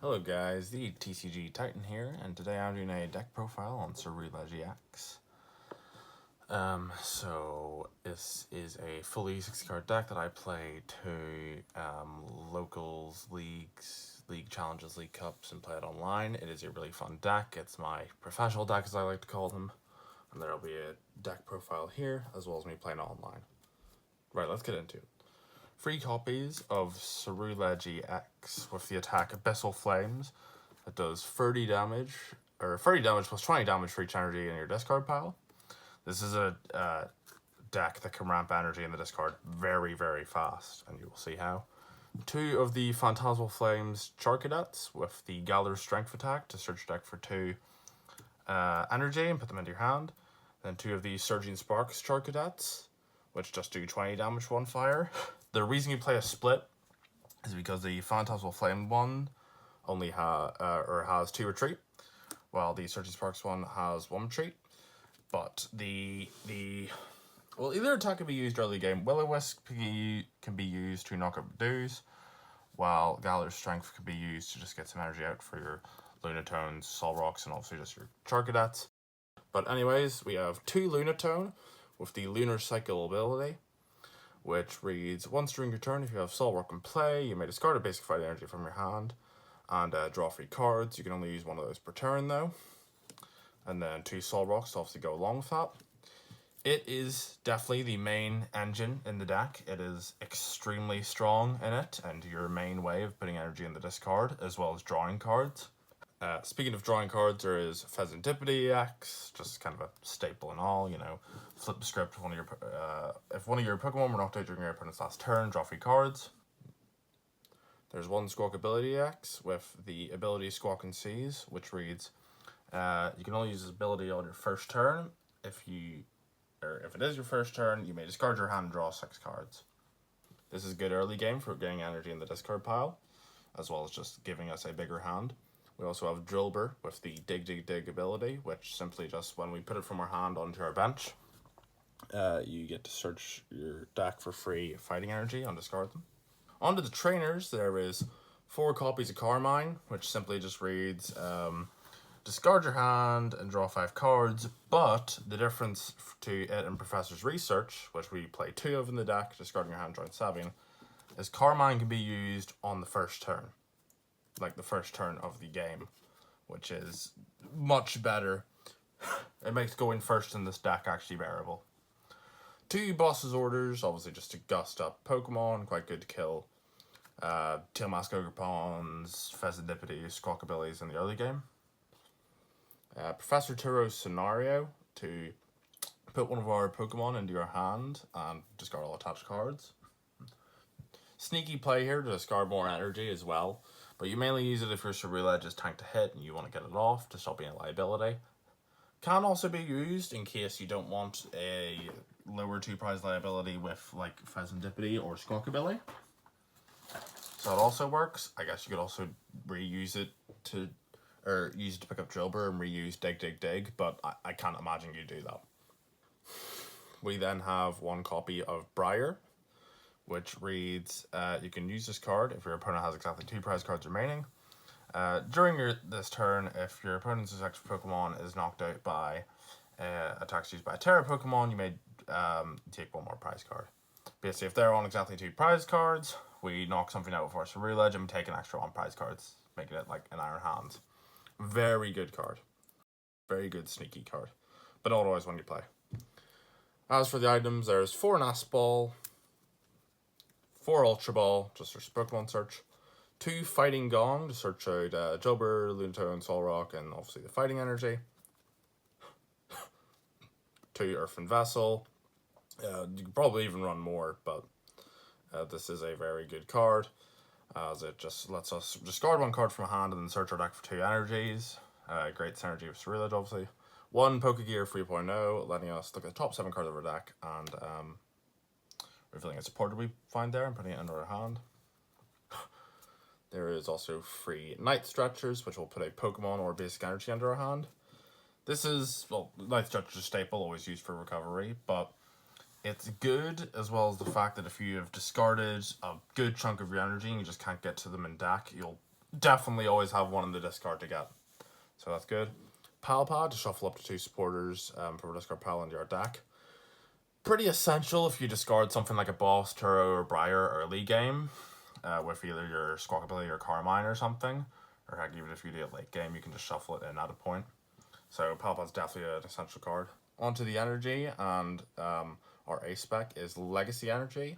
Hello guys, the TCG Titan here, and today I'm doing a deck profile on Ceruledge EX. So this is a fully 60-card deck that I play to locals, leagues, league challenges, league cups, and play it online. It is a really fun deck. It's my professional deck, as I like to call them, and there'll be a deck profile here, as well as me playing it online. Right, let's get into it. 3 copies of Ceruledge EX with the attack Abyssal Flames. It does 30 damage, or 30 damage plus 20 damage for each energy in your discard pile. This is a deck that can ramp energy in the discard very, very fast, and you will see how. 2 of the Phantasmal Flames Charcadets with the Gather Strength attack to search your deck for 2 energy and put them into your hand. Then 2 of the Surging Sparks Charcadets, which just do 20 damage for 1 fire. The reason you play a split is because the Phantasmal Flame one only has 2 retreat, while the Surging Sparks one has 1 retreat. But well, either attack can be used early game. Will-O-Wisp can be used to knock out Dews, while Gather Strength can be used to just get some energy out for your Lunatones, Solrocks, and obviously just your Charcadets. But anyways, we have 2 Lunatone with the Lunar Cycle ability, which reads, once during your turn, if you have Solrock in play, you may discard a basic fight energy from your hand and draw 3 cards. You can only use one of those per turn, though. And then 2 Solrocks to obviously go along with that. It is definitely the main engine in the deck. It is extremely strong in it, and your main way of putting energy in the discard, as well as drawing cards. Speaking of drawing cards, there is Fezandipiti EX, just kind of a staple and all, you know. Flip the script, if one of your Pokemon were knocked out during your opponent's last turn, draw 3 cards. There's 1 Squawkabilly EX with the ability Squawk and Seize, which reads, you can only use this ability on your first turn. If it is your first turn, you may discard your hand and draw 6 cards. This is good early game for getting energy in the discard pile, as well as just giving us a bigger hand. We also have Drilbur with the Dig ability, which simply just, when we put it from our hand onto our bench, you get to search your deck for free fighting energy and discard them. Onto the trainers, there is 4 copies of Carmine, which simply just reads, discard your hand and draw 5 cards, but the difference to it and Professor's Research, which we play 2 of in the deck, discarding your hand, drawing 7, is Carmine can be used on the first turn. Like the first turn of the game, which is much better. It makes going first in this deck actually bearable. 2 Boss's Orders, obviously just to gust up Pokemon, quite good to kill Tailmask Ogrepons, Fezandipiti, Squawkabillies in the early game. Professor Turo's Scenario, to put one of our Pokemon into your hand and discard all attached cards. Sneaky play here to discard more energy as well, but you mainly use it if your Ceruledge is tanked to hit and you want to get it off to stop being a liability. Can also be used in case you don't want a lower 2 prize liability with like Fezandipiti or Squawkabilly. So it also works. I guess you could also reuse it or use it to pick up Drilbur and reuse Dig, but I can't imagine you do that. We then have 1 copy of Briar, which reads, you can use this card if your opponent has exactly 2 prize cards remaining. During this turn, if your opponent's effective Pokemon is knocked out by attacks used by a Terra Pokemon, you may take 1 more prize card. Basically, if they're on exactly 2 prize cards, we knock something out with our Ceruledge and take an extra 1 prize cards, making it like an Iron Hands. Very good card. Very good sneaky card. But not always when you play. As for the items, there's 4 Nest Ball, 4 Ultra Ball, just for Pokemon search, 2 Fighting Gong to search out Drilbur, Lunatone, Solrock, and obviously the fighting energy, 2 Earthen Vessel. You could probably even run more, but this is a very good card, as it just lets us discard 1 card from hand and then search our deck for 2 energies. Great synergy with Ceruledge, obviously. 1 Pokégear 3.0, letting us look at the top 7 cards of our deck and revealing a supporter we find there and putting it into our hand. There is also 3 Night Stretchers, which will put a Pokemon or basic energy under our hand. This is, well, Night Stretcher's staple, always used for recovery, but it's good, as well as the fact that if you have discarded a good chunk of your energy and you just can't get to them in deck, you'll definitely always have one in the discard to get. So that's good. Pal Pad to shuffle up to 2 supporters for discard Pal into your deck. Pretty essential if you discard something like a boss, Turo, or Briar early game with either your Squawkabilly or Carmine or something. Or heck, even if you do it late game, you can just shuffle it in at a point. So Pal Pad's definitely an essential card. Onto the energy, and our A spec is Legacy Energy,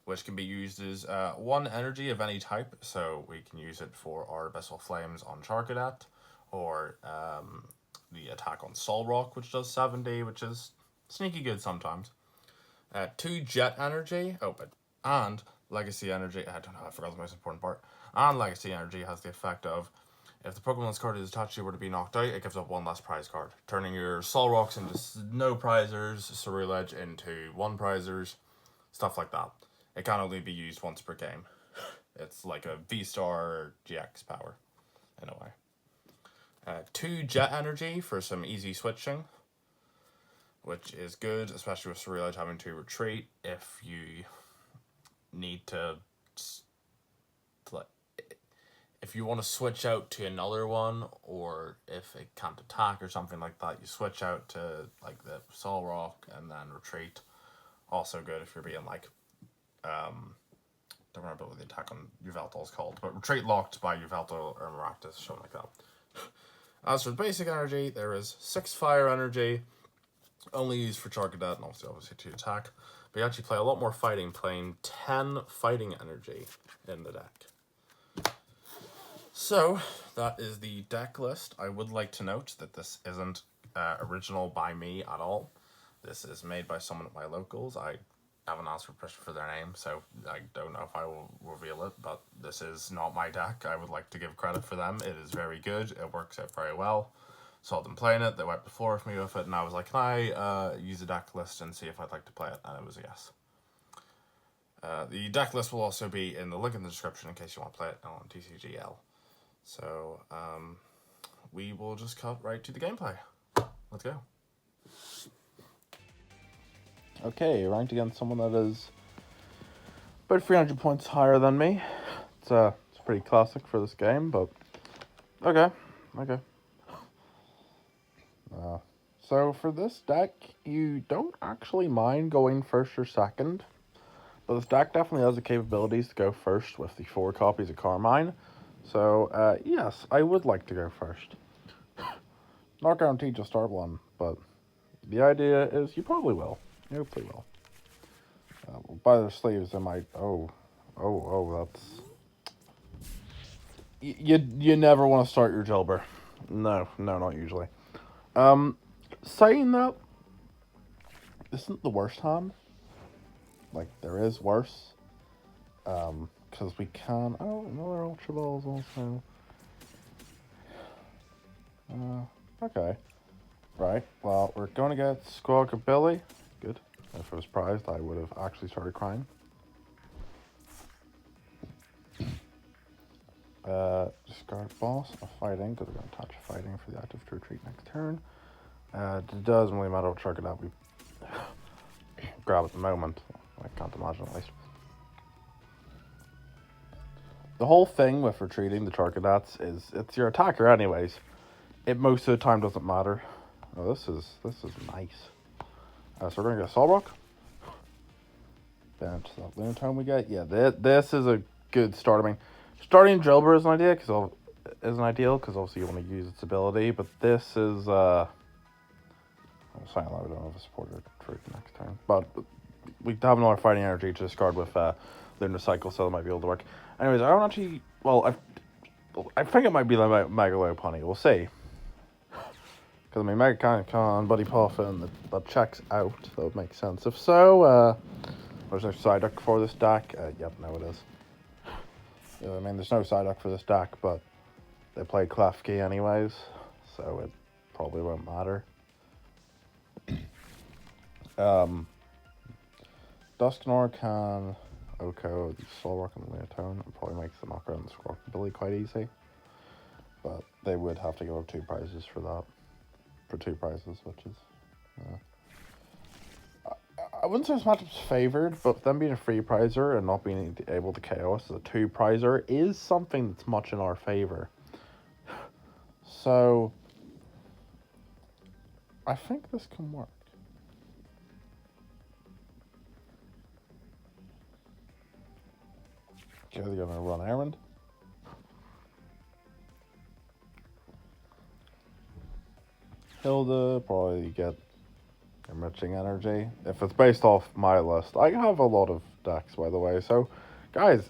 which can be used as 1 energy of any type. So we can use it for our Abyssal Flames on Charcadet, or the attack on Solrock, which does 70, which is sneaky good sometimes. 2 Jet Energy, and Legacy Energy, I don't know, I forgot the most important part. And Legacy Energy has the effect of, if the Pokemon's card is attached to you were to be knocked out, it gives up 1 less prize card, turning your Solrocks into no prizers, Ceruledge into 1 prizers, stuff like that. It can only be used once per game. It's like a V-Star GX power, in a way. 2 Jet Energy for some easy switching, which is good, especially with Ceruledge having to retreat if you need to, like, if you want to switch out to another one, or if it can't attack or something like that, you switch out to like the Solrock and then retreat. Also good if you're being like, don't remember what the attack on Yveltal is called, but retreat locked by Yveltal or Maractus, something like that. As for the basic energy, there is 6 fire energy, only used for Charcadet and obviously to attack. But you actually play a lot more fighting, playing 10 fighting energy in the deck. So, that is the deck list. I would like to note that this isn't original by me at all. This is made by someone at my locals. I haven't asked for permission for their name, so I don't know if I will reveal it, but this is not my deck. I would like to give credit for them. It is very good. It works out very well. Saw them playing it. They wiped the floor with me with it, and I was like, can I use a deck list and see if I'd like to play it? And it was a yes. The deck list will also be in the link in the description in case you want to play it on TCGL. So, we will just cut right to the gameplay. Let's go. Okay, ranked against someone that is about 300 points higher than me. It's pretty classic for this game, but okay. So for this deck, you don't actually mind going first or second, but this deck definitely has the capabilities to go first with the 4 copies of Carmine. So, yes, I would like to go first. Not guaranteed to start one, but the idea is you probably will. You hopefully will. By their sleeves, they might... Oh, that's... You never want to start your Drilbur. No, not usually. Saying that, isn't the worst hand. Like, there is worse. Because we can... Oh, another Ultra Balls also. Okay. Right, well, we're going to get Squawkabilly. Good. If I was prized, I would have actually started crying. Discard boss of fighting, because we're going to touch fighting for the active to retreat next turn. It doesn't really matter what Charcadet we grab at the moment. I can't imagine, at least. The whole thing with retreating the Charcadets is it's your attacker anyways. It most of the time doesn't matter. Oh, this is nice. So we're going to get Solrock. Bench that Lunatone we get. Yeah, this is a good start. I mean, starting Drilbur is an idea because obviously you want to use its ability, but this is I'm saying that we don't have a supporter trait next turn, but we have another fighting energy to discard with Lunar Cycle, so that might be able to work. Anyways, I don't actually. Well, I think it might be like Megalopunny. We'll see. Because, I mean, Mega Con, Buddy Puffin, that checks out. That would make sense. If so, there's no Psyduck for this deck. Yep, no it is. Yeah, I mean, there's no Psyduck for this deck, but they play Klefki anyways, so it probably won't matter. Dusknoir can Oko the Solrock and Lunatone, and probably makes the knockout and Squawkabilly quite easy. But they would have to give up 2 prizes for that. For 2 prizes, which is... I wouldn't say this matchup's favored, but them being a free prizer and not being able to KO us as a 2 prizer is something that's much in our favor. So I think this can work. Okay, they're gonna run errand. Hilda probably get enriching energy if it's based off my list. I have a lot of decks, by the way, so guys,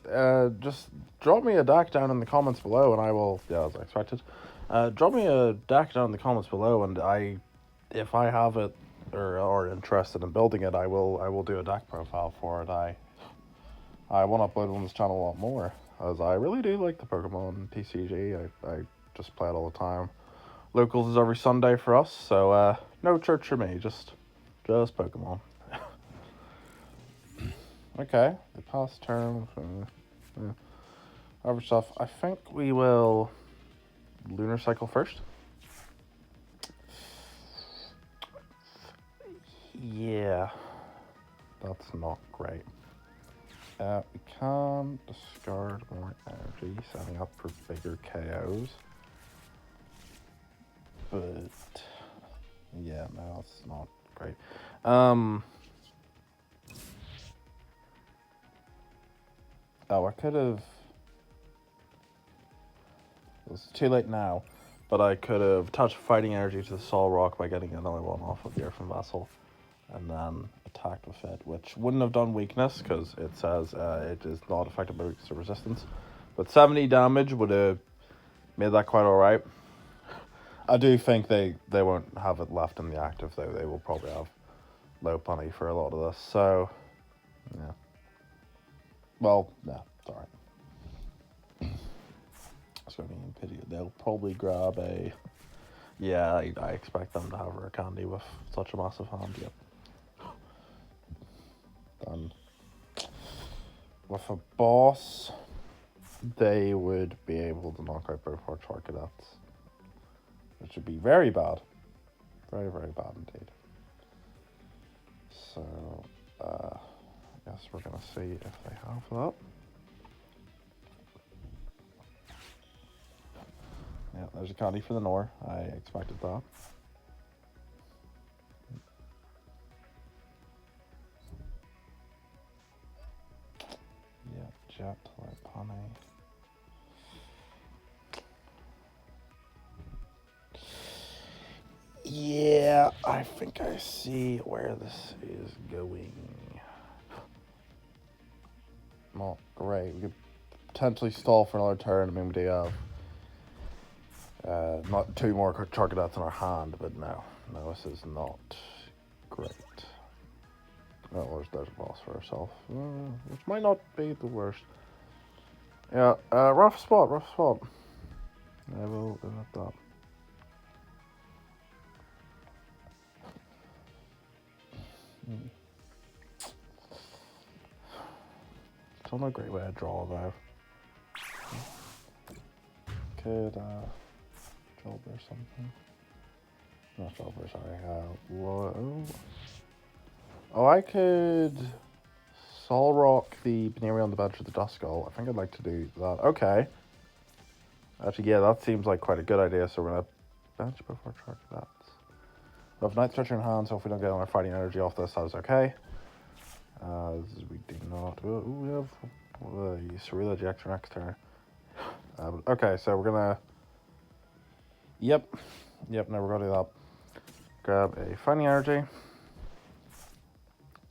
just drop me a deck down in the comments below and I will, yeah, as I expected, drop me a deck down in the comments below, and if I have it or are interested in building it, I will do a deck profile for it. I want to upload on this channel a lot more, as I really do like the Pokemon TCG. I just play it all the time. Locals is every Sunday for us, so no church for me, just Pokemon. Okay, the past turn. Yeah. Other stuff. I think we will Lunar Cycle first. Yeah, that's not great. We can discard more energy, setting up for bigger KOs. But yeah, no, that's not great. Oh, I could have. It's too late now, but I could have touched Fighting Energy to the Solrock by getting another one off of the Earthen Vessel, and then attacked with it, which wouldn't have done weakness because it says it is not affected by weakness or resistance. But 70 damage would have made that quite alright. I do think they won't have it left in the active, though. They will probably have low plenty for a lot of this, so yeah. Well, yeah, it's alright. So pity, they'll probably grab a. Yeah, I expect them to have a candy with such a massive hand. Yep. Then with a boss, they would be able to knock out both our Charcadets, which would be very bad, very bad indeed. So I guess we're gonna see if they have that. Yeah, there's a candy for the Nor. I expected that. Yeah, Jet, like Honey. Yeah, I think I see where this is going. Not great. We could potentially stall for another turn. I mean, we do have not 2 more Charcadets in our hand, but no, this is not great. Oh, there's a boss for herself, which might not be the worst. Yeah, rough spot. I will admit that. Still not a great way to draw, though. Could, Drilbur something. Not Drilbur, sorry. Whoa. Oh, I could Solrock the Baneri on the bench with the Duskull. I think I'd like to do that. Okay. Actually, yeah, that seems like quite a good idea, so we're gonna bench before Charcadets. We have Night Stretcher in hand, so if we don't get our Fighting Energy off this, that is okay. We do not. We have the Ceruledge extra next turn. Okay, so we're gonna. Yep, no, we're gonna do that. Grab a Fighting Energy.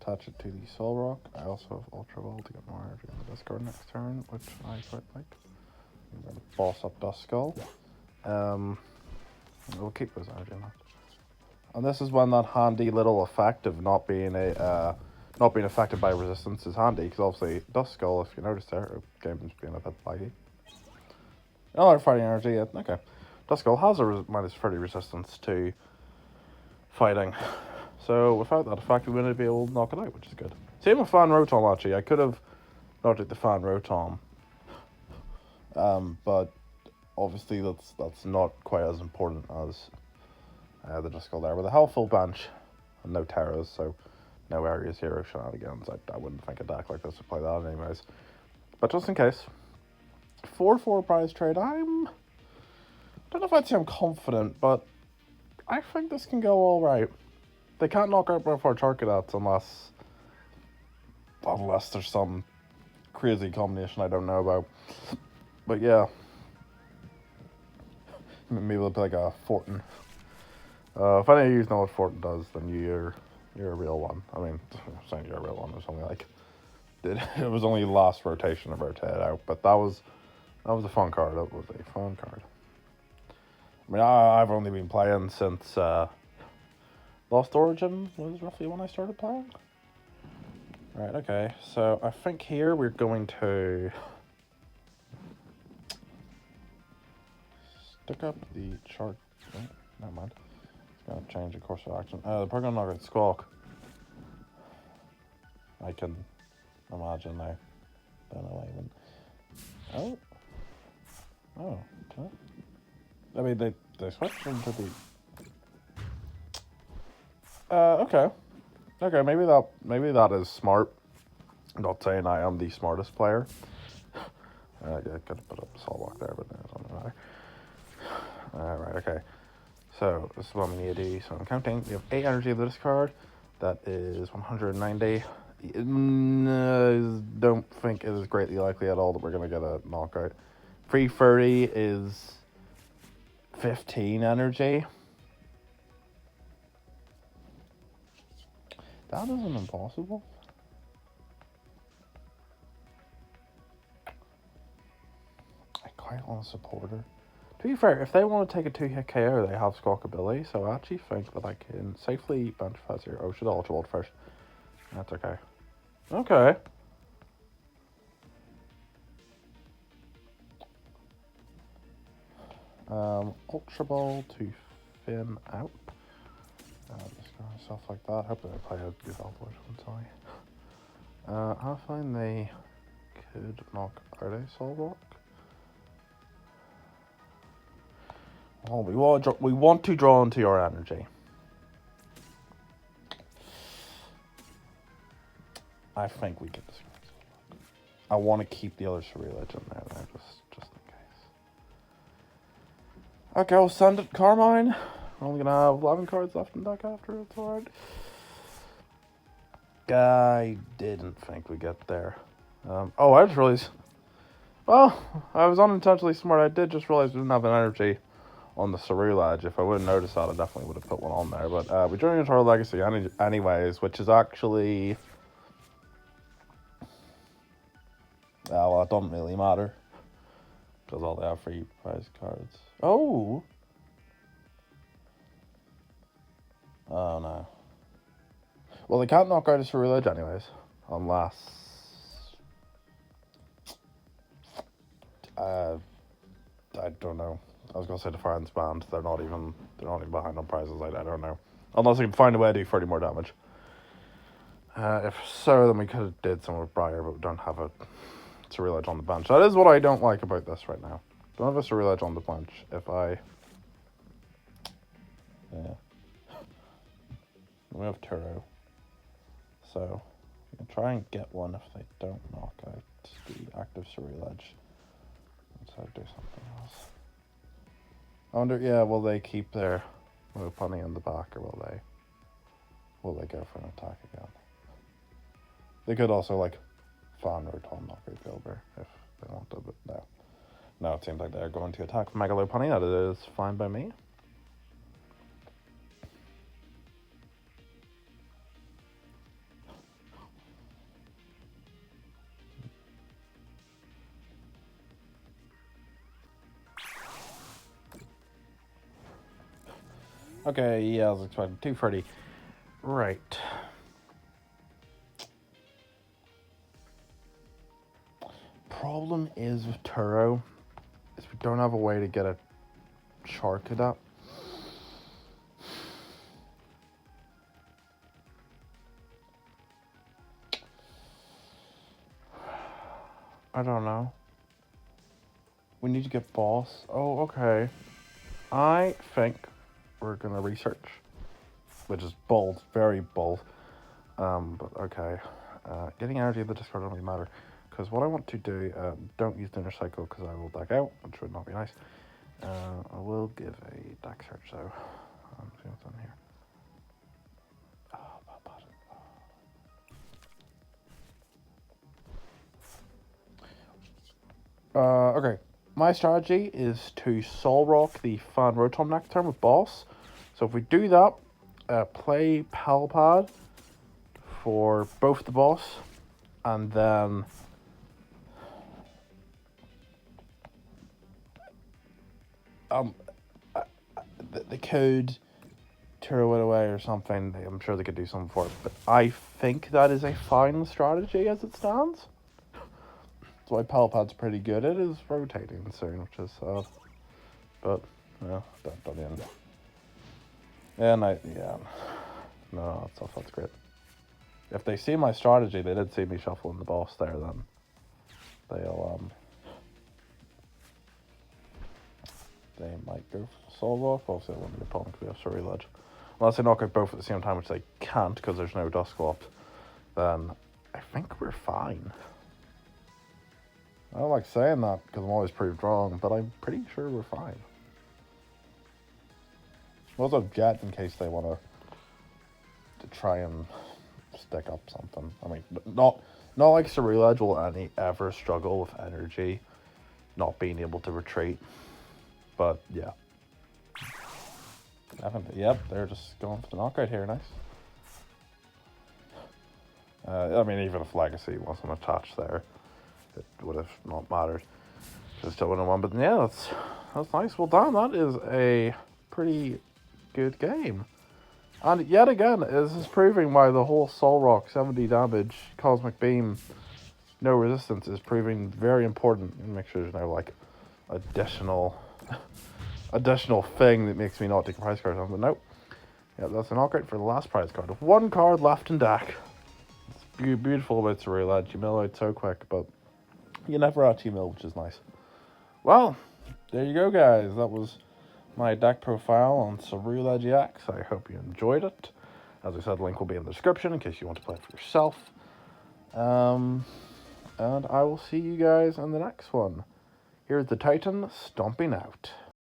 Attach it to the Solrock. I also have Ultra Ball to get more energy on the discard next turn, which I quite like. I'm gonna boss up Duskull. We'll keep those energy in that. And this is when that handy little effect of not being affected by resistance is handy, because obviously Duskull, if you notice there, game's being a bit laggy. Another Fighting Energy, yeah, okay. Duskull has a minus 30 resistance to fighting, so without that effect, we wouldn't be able to knock it out, which is good. Same with Fan Rotom, actually. I could have knocked out the Fan Rotom, but obviously that's not quite as important as the Duskull there. With a healthful bench and no terrors, so no Area 0 shenanigans. I wouldn't think a deck like this would play that anyways. But just in case. 4-4 prize trade. I don't know if I'd say I'm confident, but I think this can go alright. They can't knock out both our Charcadets unless there's some crazy combination I don't know about. But yeah. Maybe they'll play like a Fortin. If any of you know what Fortin does, then you're a real one. I mean, I'm saying you're a real one. It was only like it was only last rotation of rotate out, but that was a fun card. That was a fun card. I mean, I've only been playing since Lost Origin was roughly when I started playing. Right, okay. So I think here we're going to stick up the chart. Oh, never mind. It's going to change the course of action. The Pokémon knocked out Squawk. I can imagine now. Don't know even. Oh. Oh. Okay. I mean, they switched into the. Okay. Okay, maybe that is smart. I'm not saying I am the smartest player. I could have put up a Solrock there, but it doesn't matter. Alright, okay. So, this is what we need to do. So, I'm counting. We have 8 energy of this card. That is 190. Don't think it is greatly likely at all that we're going to get a knockout. 330 is 15 energy. That isn't impossible. I quite want to support her. To be fair, if they want to take a 2-hit KO, they have Squawkabilly, so I actually think that I can safely bench Fezir. Oh, should Ultra Ball first. That's okay. Okay. Ultra Ball to fin out. Just go stuff like that. Hopefully I play a good Ultra Ball, sorry. I find they could knock out a Solrock. Oh, we want to draw into your energy. I think we get this. I want to keep the other Ceruledge in there, just in case. Okay, I'll send it Carmine. We're only gonna have 11 cards left in deck after, it's alright. I didn't think we'd get there. Oh, I just realized. Well, I was unintentionally smart. I did just realize we didn't have an energy on the Ceruledge. If I would have noticed that, I definitely would have put one on there. But we joined into our Legacy anyways, which is actually. Well, it doesn't really matter. Because all they have free prize cards. Oh! Oh no. Well, they can't knock out a Ceruledge anyways. Unless. I don't know. I was gonna say Defiance Band. They're not even behind on prizes. I don't know. Unless we can find a way to do 30 more damage. If so, then we could have did some with Briar, but we don't have a Ceruledge on the bench. That is what I don't like about this right now. Don't have a Ceruledge on the bench. If I... Yeah. We have Turo. So, we can try and get one if they don't knock out the active Ceruledge. Let's do something else. I wonder, yeah, will they keep their Lopunny in the back, or will they go for an attack again? They could also, like, Fan or Tom knock out Drilbur if they want to, but no. No, it seems like they're going to attack Mega Lopunny. That is fine by me. Okay, yeah, I was expecting 230. Right. Problem is with Turo is we don't have a way to get a Charcadet. I don't know. We need to get boss. Oh, okay. I think we're gonna research, which is bold, very bold. But okay. Getting energy of the discard don't really matter. Because what I want to do, don't use the inner cycle because I will deck out, which would not be nice. I will give a deck search though. See what's on here. Oh, Pal Pad. Okay. My strategy is to Solrock the Fan Rotom next turn with Boss. So if we do that, play Pal Pad for both the Boss, and then they could Turo it away or something. I'm sure they could do something for it, but I think that is a fine strategy as it stands. That's why Pal Pad's pretty good. It is rotating soon, which is sad. But, yeah, that the end. Yeah, no, that's great. If they see my strategy, they did see me shuffling the Boss there, then they might go for Solrock. Obviously, I want the opponent to be off Ceruledge. Unless they knock out both at the same time, which they can't because there's no Dusclops, then I think we're fine. I don't like saying that because I'm always proved wrong, but I'm pretty sure we're fine. Also, Jet in case they want to try and stick up something. I mean, not like Ceruledge will ever struggle with energy, not being able to retreat. But yeah. Yep, they're just going for the knockout here, nice. I mean, even if Legacy wasn't attached there, it would have not mattered. Just still win one, but yeah, that's nice. Well, damn, that is a pretty good game. And yet again, this is proving why the whole Solrock 70 damage, Cosmic Beam, no resistance is proving very important. And make sure there's no like additional thing that makes me not take a prize card on, but nope. Yeah, that's a knockout for the last prize card. With one card left in deck. It's beautiful about Ceruledge. You mill out so quick, but you never actually mill, which is nice. Well, there you go, guys. That was my deck profile on Ceruledge EX. I hope you enjoyed it. As I said, the link will be in the description in case you want to play it for yourself. And I will see you guys in the next one. Here's the Titan stomping out.